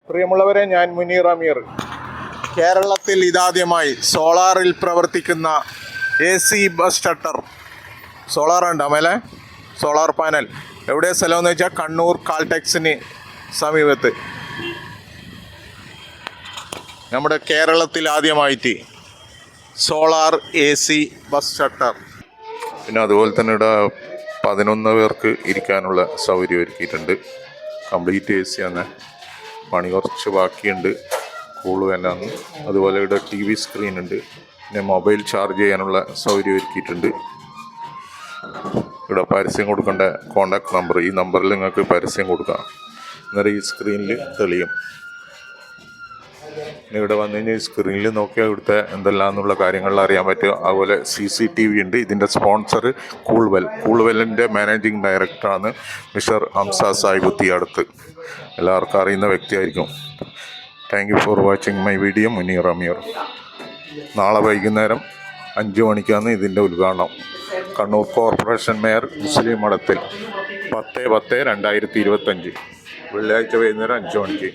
പ്രിയമുള്ളവരെ, ഞാൻ മുനീർ അമീർ. കേരളത്തിൽ ഇതാദ്യമായി സോളാറിൽ പ്രവർത്തിക്കുന്ന AC ബസ് ഷട്ടർ. സോളാറുണ്ട് മേലെ, സോളാർ പാനൽ. എവിടെ സ്ഥലമെന്ന് വെച്ചാൽ കണ്ണൂർ കാൽടെക്സിന് സമീപത്ത്. നമ്മുടെ കേരളത്തിൽ ആദ്യമായിട്ട് സോളാർ AC ബസ് ഷട്ടർ. പിന്നെ അതുപോലെ തന്നെ ഇവിടെ 11 പേർക്ക് ഇരിക്കാനുള്ള സൗകര്യം ഒരുക്കിയിട്ടുണ്ട്. കംപ്ലീറ്റ് AC ആണ്. പണി കുറച്ച് ബാക്കിയുണ്ട്, കൂള് എല്ലാം. അതുപോലെ ഇവിടെ TV സ്ക്രീൻ ഉണ്ട്. പിന്നെ മൊബൈൽ ചാർജ് ചെയ്യാനുള്ള സൗകര്യം ഒരുക്കിയിട്ടുണ്ട്. ഇവിടെ പരസ്യം കൊടുക്കേണ്ട കോണ്ടാക്ട് നമ്പർ, ഈ നമ്പറിൽ നിങ്ങൾക്ക് പരസ്യം കൊടുക്കാം. അന്നേരം ഈ സ്ക്രീനിൽ തെളിയും. പിന്നെ ഇവിടെ വന്നു കഴിഞ്ഞാൽ ഈ സ്ക്രീനിൽ നോക്കിയാൽ ഇവിടുത്തെ എന്തെല്ലാം എന്നുള്ള കാര്യങ്ങളിൽ അറിയാൻ പറ്റും. അതുപോലെ CCTV ഉണ്ട്. ഇതിൻ്റെ സ്പോൺസർ കൂൾവെല്ലിൻ്റെ മാനേജിങ് ഡയറക്ടറാണ് മിസ്റ്റർ ഹംസ സായിബുത്തി അടുത്ത്. എല്ലാവർക്കും അറിയുന്ന വ്യക്തിയായിരിക്കും. Thank you for watching my video. Muneer Ameer. നാളെ വൈകുന്നേരം 5 മണിക്കാണ് ഇതിൻ്റെ ഉദ്ഘാടനം. കണ്ണൂർ കോർപ്പറേഷൻ മേയർ മുസ്ലിം മഠത്തിൽ 10/10/2025 വെള്ളിയാഴ്ച വൈകുന്നേരം 5 മണിക്ക്.